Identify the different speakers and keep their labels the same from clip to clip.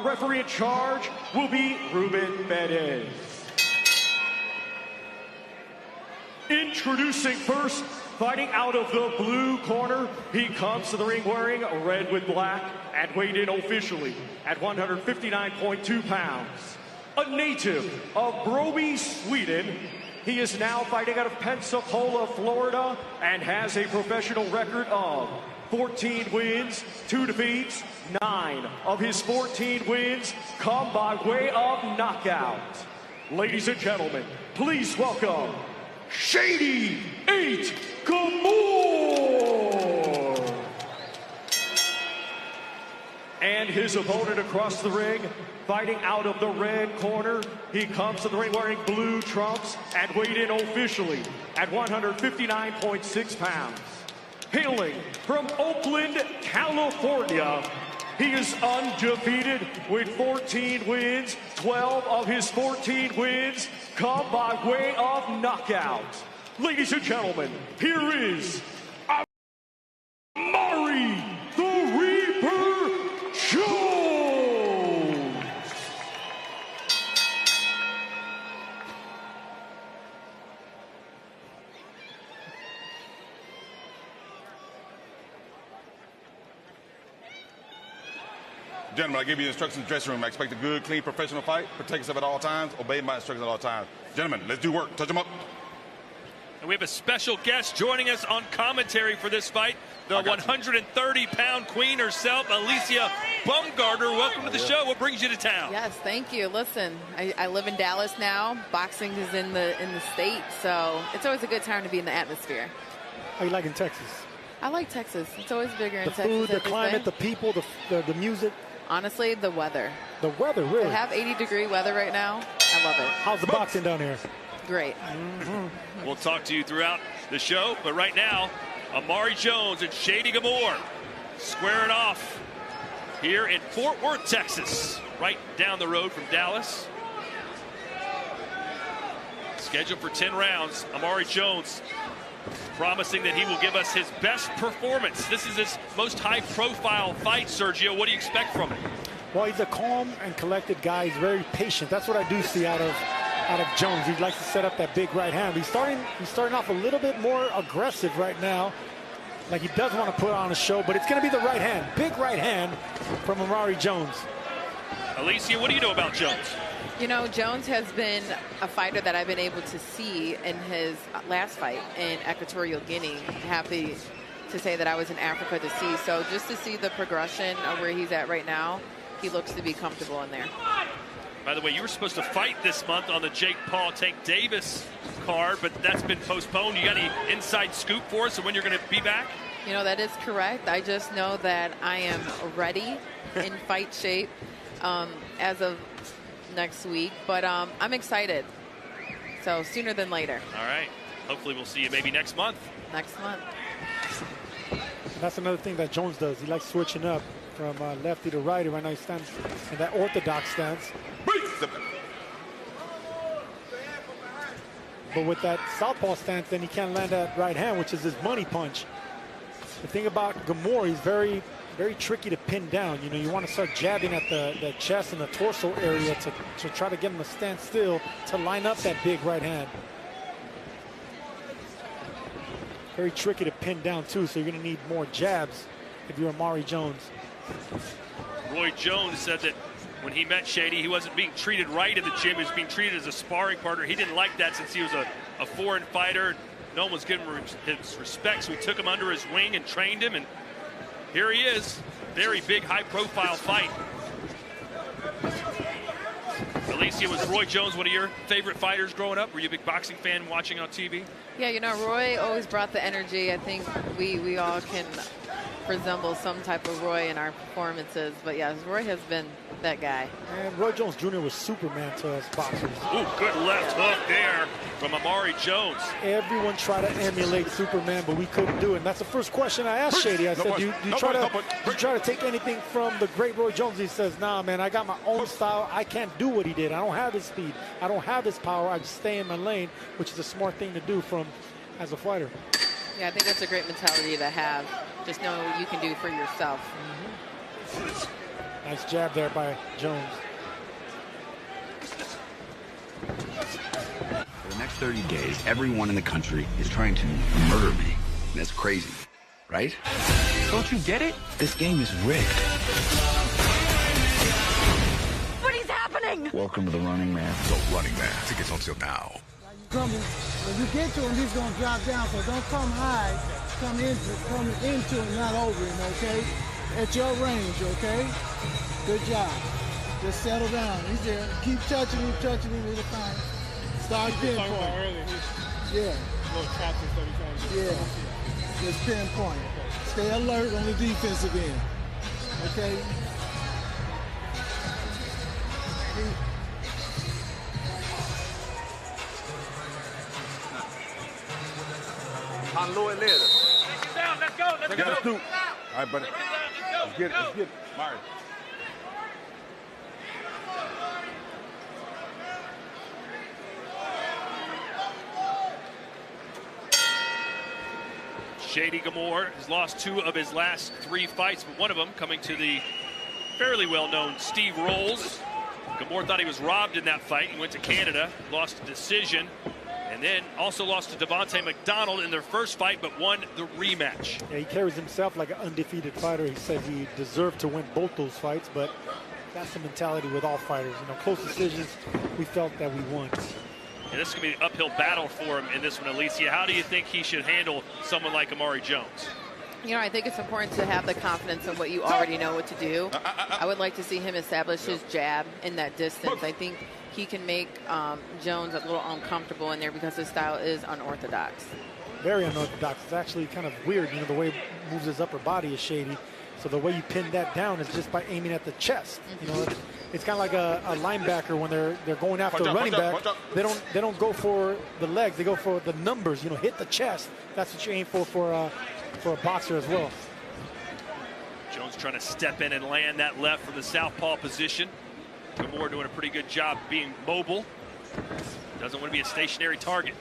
Speaker 1: referee in charge will be Ruben Perez. Introducing first, fighting out of the blue corner, he comes to the ring wearing red with black and weighed in officially at 159.2 pounds. A native of Broby, Sweden, he is now fighting out of Pensacola, Florida, and has a professional record of 14 wins, 2 defeats. 9 of his 14 wins come by way of knockout. Ladies and gentlemen, please welcome Shady GAMHOUR. And his opponent across the ring, fighting out of the red corner, he comes to the ring wearing blue trunks and weighed in officially at 159.6 pounds. Hailing from Oakland, California, he is undefeated with 14 wins. 12 of his 14 wins come by way of knockout. Ladies and gentlemen, here is Amari the Reaper Jones.
Speaker 2: Gentlemen, I give you instructions in the dressing room. I expect a good, clean, professional fight. Protect yourself at all times. Obey my instructions at all times. Gentlemen, let's do work. Touch them up.
Speaker 3: And we have a special guest joining us on commentary for this fight. The 130-pound queen herself, Alicia Baumgartner. Welcome to the show. What brings you to town?
Speaker 4: Yes, thank you. Listen, I live in Dallas now. Boxing is in the state, so it's always a good time to be in the atmosphere.
Speaker 5: How you like in Texas?
Speaker 4: I like Texas. It's always bigger in
Speaker 5: the
Speaker 4: Texas.
Speaker 5: The food, the
Speaker 4: everything.
Speaker 5: climate, the people, the music.
Speaker 4: Honestly, the weather.
Speaker 5: The weather, really?
Speaker 4: To have 80-degree weather right now, I love it.
Speaker 5: How's the boxing down here?
Speaker 4: Great.
Speaker 3: We'll talk to you throughout the show, but right now, Amari Jones and Shady GAMHOUR squaring off here in Fort Worth, Texas, right down the road from Dallas. Scheduled for 10 rounds. Amari Jones promising that he will give us his best performance. This is his most high-profile fight, Sergio. What do you expect from him?
Speaker 5: Well, he's a calm and collected guy. He's very patient. That's what I do see out of Jones. He likes to set up that big right hand. He's starting off a little bit more aggressive right now. Like he does want to put on a show, but it's going to be the right hand. Big right hand from Amari Jones.
Speaker 3: Alicia, what do you know about Jones?
Speaker 4: You know, Jones has been a fighter that I've been able to see in his last fight in Equatorial Guinea. Happy to say that I was in Africa to see. So just to see the progression of where he's at right now, he looks to be comfortable in there.
Speaker 3: By the way, you were supposed to fight this month on the Jake Paul Tank Davis card, but that's been postponed. You got any inside scoop for us on when you're going to be back?
Speaker 4: You know, that is correct. I just know that I am ready in fight shape as of next week, but I'm excited. So sooner than later.
Speaker 3: All right. Hopefully we'll see you maybe next month.
Speaker 4: Next month.
Speaker 5: And that's another thing that Jones does. He likes switching up from lefty to righty. Right now he stands in that orthodox stance. But with that southpaw stance, then he can't land that right hand, which is his money punch. The thing about GAMHOUR, he's very, very tricky to pin down. You know, you want to start jabbing at the chest and the torso area to try to get him to stand still to line up that big right hand. Very tricky to pin down too, so you're going to need more jabs if you're Amari Jones.
Speaker 3: Roy Jones said that when he met Shady, he wasn't being treated right in the gym. He was being treated as a sparring partner. He didn't like that since he was a foreign fighter. No one was giving him his respect, so he took him under his wing and trained him, and here he is. Very big, high-profile fight. Alicia, was Roy Jones one of your favorite fighters growing up? Were you a big boxing fan watching on TV?
Speaker 4: Yeah, you know, Roy always brought the energy. I think we all can resemble some type of Roy in our performances. But yes, Roy has been that guy.
Speaker 5: And Roy Jones Jr. was Superman to us boxers.
Speaker 3: Ooh, good left hook there from Amari Jones.
Speaker 5: Everyone tried to emulate Superman, but we couldn't do it. And that's the first question I asked Shady. I said, do you try to take anything from the great Roy Jones? He says, nah, man, I got my own style. I can't do what he did. I don't have his speed. I don't have his power. I just stay in my lane, which is a smart thing to do as a fighter.
Speaker 4: Yeah, I think that's a great mentality to have. Just know what you can do for yourself.
Speaker 5: Nice jab there by Jones.
Speaker 6: For the next 30 days, everyone in the country is trying to murder me. That's crazy, right? Don't you get it? This game is rigged.
Speaker 7: What is happening?
Speaker 6: Welcome to the Running Man.
Speaker 8: The Running Man. Tickets on sale now.
Speaker 9: When you get to him, he's gonna drop down. So don't come high. Come into him, not over him. Okay? At your range. Okay? Good job. Just settle down. He's there. Keep touching him. It'll fine. Start pinpoint. Yeah. Yeah. Just pinpoint. Stay alert on the defensive end. Okay?
Speaker 10: Unload it later.
Speaker 3: Take it down. Let's go. Let's go.
Speaker 10: All right, buddy. Let's get it. Amari.
Speaker 3: Shady Gamhour has lost 2 of his last 3 fights, but one of them coming to the fairly well-known Steve Rolls. Gamhour thought he was robbed in that fight. He went to Canada, lost a decision, and then also lost to Devontae McDonald in their first fight, but won the rematch.
Speaker 5: Yeah, he carries himself like an undefeated fighter. He said he deserved to win both those fights, but that's the mentality with all fighters. You know, close decisions, we felt that we won.
Speaker 3: And this is going to be an uphill battle for him in this one, Alicia. How do you think he should handle someone like Amari Jones?
Speaker 4: You know, I think it's important to have the confidence in what you already know what to do. I would like to see him establish his jab in that distance. I think he can make Jones a little uncomfortable in there because his style is unorthodox.
Speaker 5: Very unorthodox. It's actually kind of weird, you know, the way he moves his upper body is shady. So the way you pin that down is just by aiming at the chest. You know, it's kind of like a linebacker when they're going after a running back. They don't go for the legs. They go for the numbers. You know, hit the chest. That's what you aim for a boxer as well.
Speaker 3: Jones trying to step in and land that left from the southpaw position. Gamhour doing a pretty good job being mobile. Doesn't want to be a stationary target.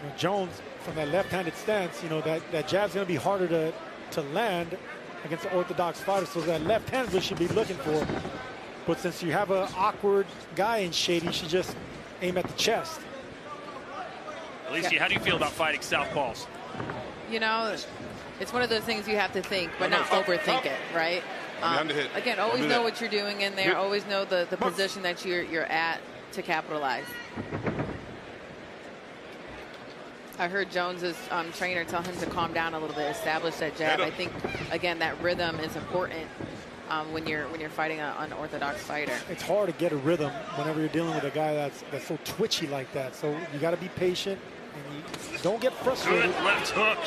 Speaker 5: You know, Jones from that left-handed stance, you know, that jab's going to be harder to land against an orthodox fighter, so that left hand we should be looking for. But since you have an awkward guy in Shady, you should just aim at the chest.
Speaker 3: Alicia, how do you feel about fighting southpaws?
Speaker 4: You know, it's one of those things you have to think, but not overthink it, right? Again, always know what you're doing in there. Always know the position that you're at to capitalize. I heard Jones's trainer tell him to calm down a little bit, establish that jab. I think, again, that rhythm is important when you're fighting an unorthodox fighter.
Speaker 5: It's hard to get a rhythm whenever you're dealing with a guy that's so twitchy like that. So you got to be patient and you don't get frustrated.
Speaker 3: Good left hook.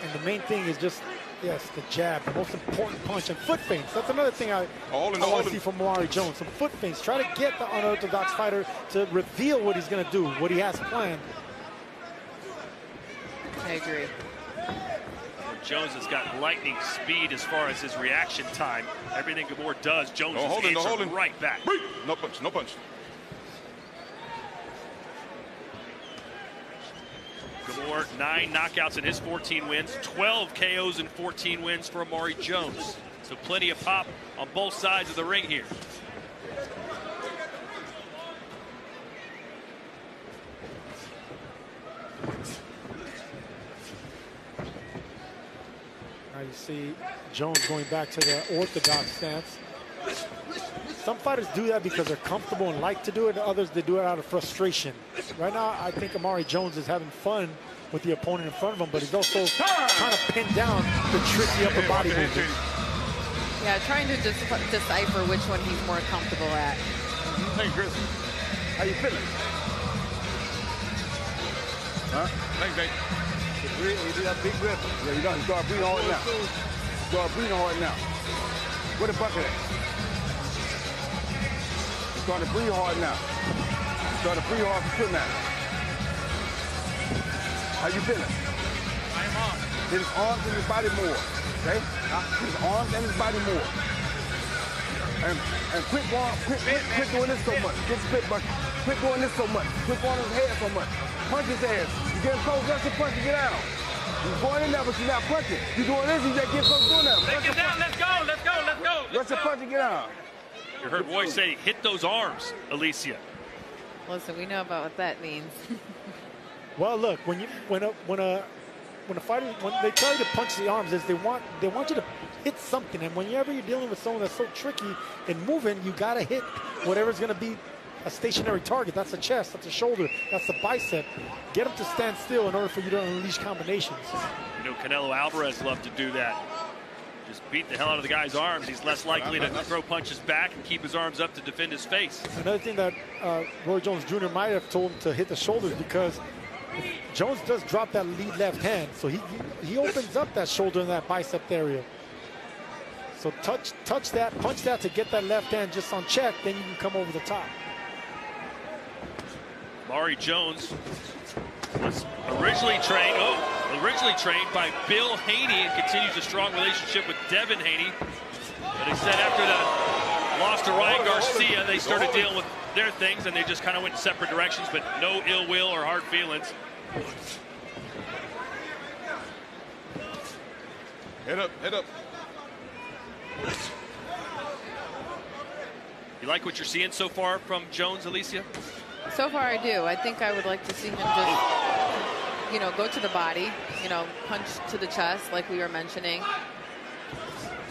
Speaker 5: And the main thing is just, yes, the jab, the most important punch, and foot feints. That's another thing I want to see from Amari Jones. Some foot feints. Try to get the unorthodox fighter to reveal what he's going to do, what he has planned.
Speaker 4: I agree.
Speaker 3: Jones has got lightning speed as far as his reaction time. Everything Gamhour does, Jones is answering right back.
Speaker 2: No punch, no punch.
Speaker 3: Gamhour, 9 knockouts in his 14 wins, 12 KOs and 14 wins for Amari Jones. So plenty of pop on both sides of the ring here.
Speaker 5: Now you see Jones going back to the orthodox stance. Some fighters do that because they're comfortable and like to do it. Others, they do it out of frustration. Right now, I think Amari Jones is having fun with the opponent in front of him, but he's also trying to pin down the tricky upper body movement.
Speaker 4: Yeah, trying to just decipher which one he's more comfortable at.
Speaker 10: Hey, Chris. How you feeling? Huh? Thanks, Jake. You do that big rip. Yeah, you got to start breathing hard now. Start breathing hard now. Where the bucket at? Start to breathe hard now. Start to breathe hard for now. How you feeling?
Speaker 3: I'm on.
Speaker 10: Hit his arms and his body more. Okay? His arms and his body more. And quit doing this so much. Get spit bucket. Quit doing this so much. Quit going on his head so much. Punch his ass. You get him close, just to punch and get out. You're going in there, but you're not punching. You're doing this, you just get close doing that.
Speaker 3: Take it down. Let's go. Let's go. Let's go.
Speaker 10: Rush the punch and get out.
Speaker 3: You heard Roy say, hit those arms, Alicia.
Speaker 4: Listen, we know about what that means.
Speaker 5: Well, look, when a fighter, when they try to punch the arms, is they want you to hit something. And whenever you're dealing with someone that's so tricky and moving, you got to hit whatever's going to be a stationary target. That's the chest, that's the shoulder, that's the bicep. Get them to stand still in order for you to unleash combinations.
Speaker 3: You know, Canelo Alvarez loved to do that. Just beat the hell out of the guy's arms. He's less likely to throw punches back and keep his arms up to defend his face.
Speaker 5: Another thing that Roy Jones Jr. might have told him to hit the shoulders, because Jones does drop that lead left hand, so he opens up that shoulder and that bicep area. So touch that, punch that to get that left hand just on check, then you can come over the top.
Speaker 3: Amari Jones was originally trained by Bill Haney and continues a strong relationship with Devin Haney. But he said after the loss to Ryan Garcia, they started dealing with their things and they just kind of went in separate directions, but no ill will or hard feelings.
Speaker 2: Head up, head up.
Speaker 3: You like what you're seeing so far from Jones, Alicia?
Speaker 4: So far, I do. I think I would like to see him just, you know, go to the body, you know, punch to the chest, like we were mentioning.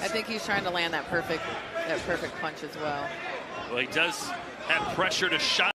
Speaker 4: I think he's trying to land that perfect punch as well.
Speaker 3: Well, he does have pressure to shot.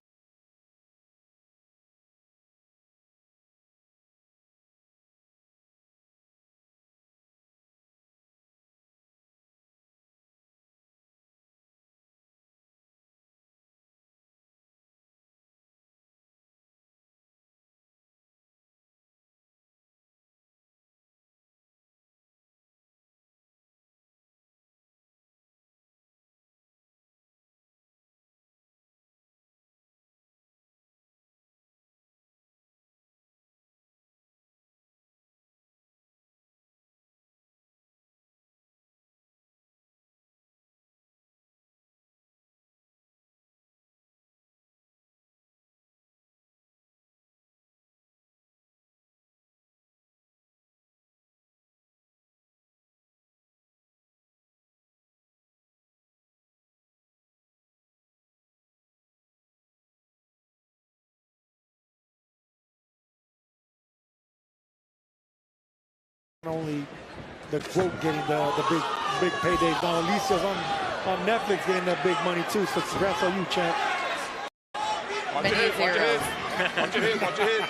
Speaker 5: Only the quote getting the big paydays. Now Alicia's on Netflix getting that big money too. So congrats on you, champ.
Speaker 2: Watch your head, watch your head. Watch your head, watch your head.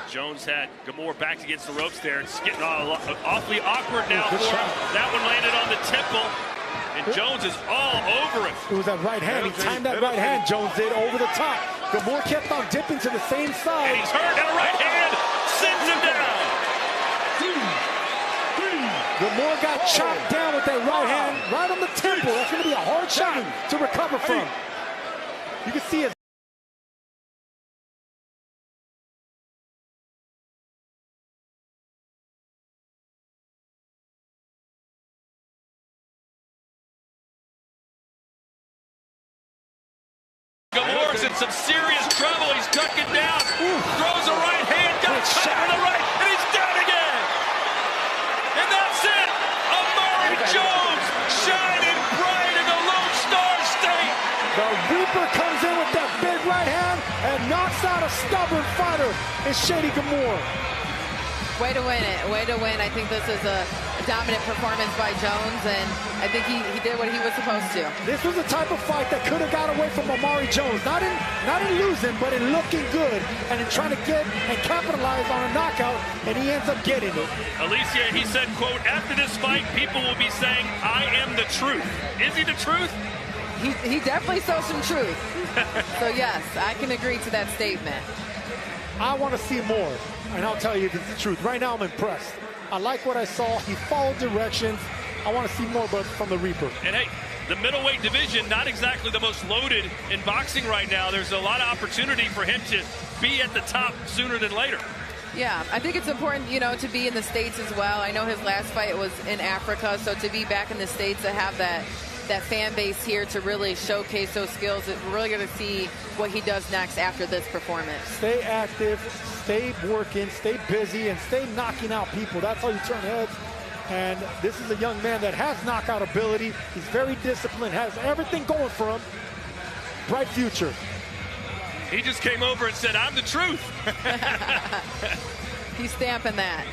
Speaker 3: Jones had Gamhour back against the ropes there. It's getting awfully awkward now. That one landed on the temple. And Jones is all over it.
Speaker 5: It was that right hand. He timed that right hand, Jones did, over the top. Gamhour kept on dipping to the same side.
Speaker 3: And he's hurt. That right hand sends him down.
Speaker 5: Gamhour got chopped down with that right hand right on the temple. That's going to be a hard shot to recover from. You can see his
Speaker 3: Gamhour's in some serious trouble. He's ducking down. Throws a right hand. Got shot with the right. And he's down again. And that's it. Amari Jones shining bright in the Lone Star State.
Speaker 5: The Reaper comes in with that big right hand and knocks out a stubborn fighter. It's Shady Gamhour.
Speaker 4: Way to win it. Way to win. I think this is a dominant performance by Jones, and I think he did what he was supposed to.
Speaker 5: This was the type of fight that could have got away from Amari Jones. Not in losing, but in looking good and in trying to get and capitalize on a knockout, and he ends up getting it.
Speaker 3: Alicia, he said, quote, after this fight, people will be saying, I am the truth. Is he the truth?
Speaker 4: He definitely saw some truth. So, yes, I can agree to that statement.
Speaker 5: I want to see more, and I'll tell you if it's the truth. Right now, I'm impressed. I like what I saw. He followed directions. I want to see more from the Reaper.
Speaker 3: And hey, the middleweight division, not exactly the most loaded in boxing right now. There's a lot of opportunity for him to be at the top sooner than later.
Speaker 4: Yeah, I think it's important, you know, to be in the States as well. I know his last fight was in Africa, so to be back in the States to have that that fan base here to really showcase those skills. We're really going to see what he does next after this performance.
Speaker 5: Stay active, stay working, stay busy, and stay knocking out people. That's how you turn heads. And this is a young man that has knockout ability. He's very disciplined, has everything going for him. Bright future.
Speaker 3: He just came over and said, "I'm the truth."
Speaker 4: He's stamping that.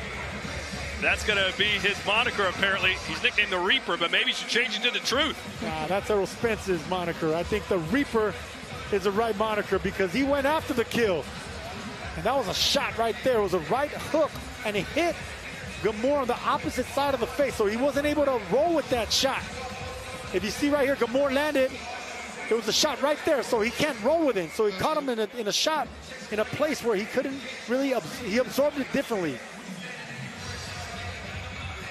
Speaker 3: That's going to be his moniker, apparently. He's nicknamed the Reaper, but maybe he should change it to the Truth.
Speaker 5: That's Errol Spence's moniker. I think the Reaper is the right moniker because he went after the kill. And that was a shot right there. It was a right hook, and it hit Gamhour on the opposite side of the face, so he wasn't able to roll with that shot. If you see right here, Gamhour landed. It was a shot right there, so he can't roll with it. So he caught him in a shot in a place where he couldn't really, he absorbed it differently.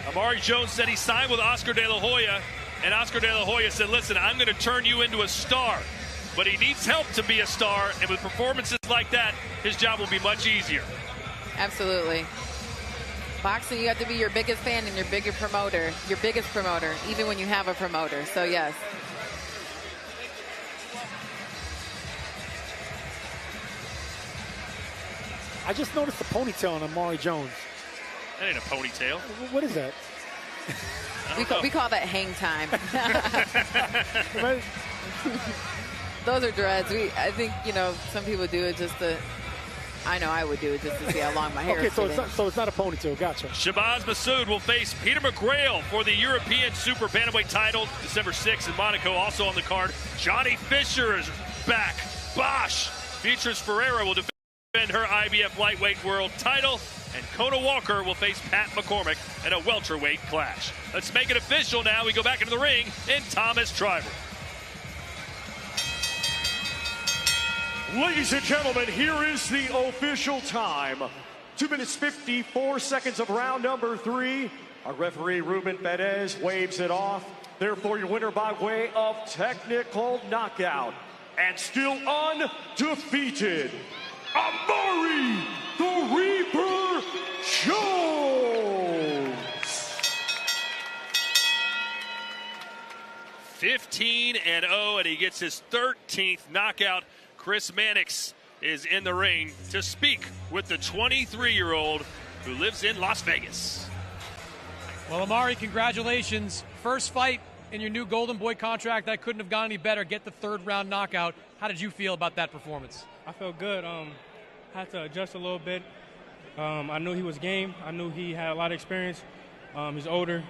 Speaker 3: Amari Jones said he signed with Oscar De La Hoya, and Oscar De La Hoya said, "Listen, I'm going to turn you into a star." But he needs help to be a star, and with performances like that, his job will be much easier.
Speaker 4: Absolutely. Boxing, you have to be your biggest fan and your biggest promoter, even when you have a promoter. So, yes.
Speaker 5: I just noticed the ponytail on Amari Jones.
Speaker 3: That ain't a ponytail.
Speaker 5: What is that?
Speaker 4: We call that hang time. Those are dreads. I think, you know, some people do it just to, I know I would do it just to see how long my hair is.
Speaker 5: Okay, so it's not a ponytail. Gotcha.
Speaker 3: Shabazz Massoud will face Peter McGrail for the European Super Bantamweight title December 6th in Monaco. Also on the card, Johnny Fisher is back. Bosch. Beatrice Ferreira will defend her IBF lightweight world title, and Kona Walker will face Pat McCormick in a welterweight clash. Let's make it official now. We go back into the ring in Thomas Tribal.
Speaker 1: Ladies and gentlemen, here is the official time. 2 minutes 54 seconds of round number 3. Our referee Ruben Perez waves it off. Therefore, your winner by way of technical knockout and still undefeated, Amari the Reaper Jones.
Speaker 3: 15-0, and he gets his 13th knockout. Chris Mannix is in the ring to speak with the 23-year-old who lives in Las Vegas.
Speaker 11: Well, Amari, congratulations. First fight in your new Golden Boy contract. That couldn't have gone any better. Get the third-round knockout. How did you feel about that performance?
Speaker 12: I felt good. Had to adjust a little bit. I knew he was game. I knew he had a lot of experience. He's older.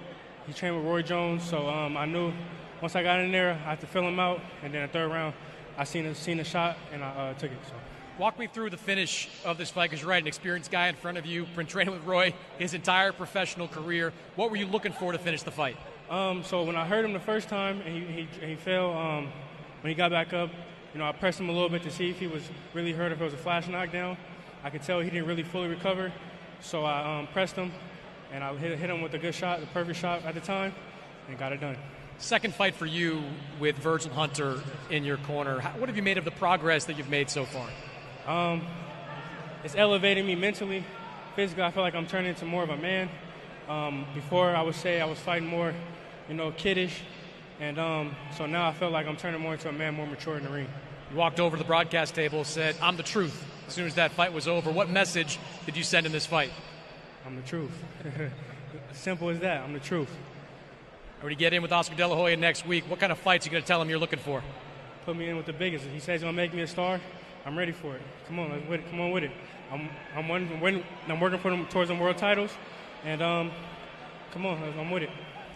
Speaker 12: He trained with Roy Jones, so I knew once I got in there, I had to fill him out. And then the third round, I seen a shot, and I took it. So.
Speaker 11: Walk me through the finish of this fight, because you're right, an experienced guy in front of you, been training with Roy his entire professional career. What were you looking for to finish the fight?
Speaker 12: So when I heard him the first time and he fell, when he got back up, you know, I pressed him a little bit to see if he was really hurt, if it was a flash knockdown. I could tell he didn't really fully recover, so I pressed him, and I hit him with a good shot, the perfect shot at the time, and got it done.
Speaker 11: Second fight for you with Virgil Hunter in your corner. What have you made of the progress that you've made so far?
Speaker 12: It's elevating me mentally. Physically, I feel like I'm turning into more of a man. Before, I would say I was fighting more, you know, kiddish. And so now I feel like I'm turning more into a man, more mature in the ring.
Speaker 11: You walked over to the broadcast table, said, "I'm the truth." As soon as that fight was over, what message did you send in this fight?
Speaker 12: I'm the truth. Simple as that. I'm the truth.
Speaker 11: When you get in with Oscar De La Hoya next week, what kind of fights are you going to tell him you're looking for?
Speaker 12: Put me in with the biggest. If he says he's going to make me a star, I'm ready for it. Come on, let's with it. Come on with it. I'm working for them towards them world titles, and come on, I'm with it.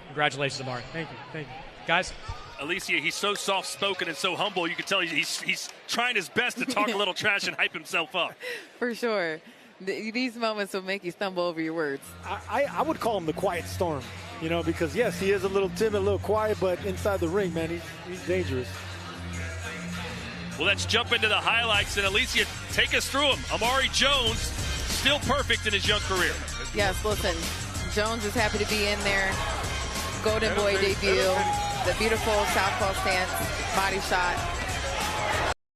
Speaker 11: Congratulations, Amari.
Speaker 12: Thank you. Thank you.
Speaker 11: Guys?
Speaker 3: Alicia, he's so soft-spoken and so humble. You can tell he's trying his best to talk a little trash and hype himself up.
Speaker 4: For sure. These moments will make you stumble over your words.
Speaker 5: I would call him the quiet storm, you know, because, yes, he is a little timid, a little quiet, but inside the ring, man, he's dangerous.
Speaker 3: Well, let's jump into the highlights, and Alicia, take us through them. Amari Jones, still perfect in his young career.
Speaker 4: Yes, listen, Jones is happy to be in there. Golden Boy debut, the beautiful southpaw stance, body shot.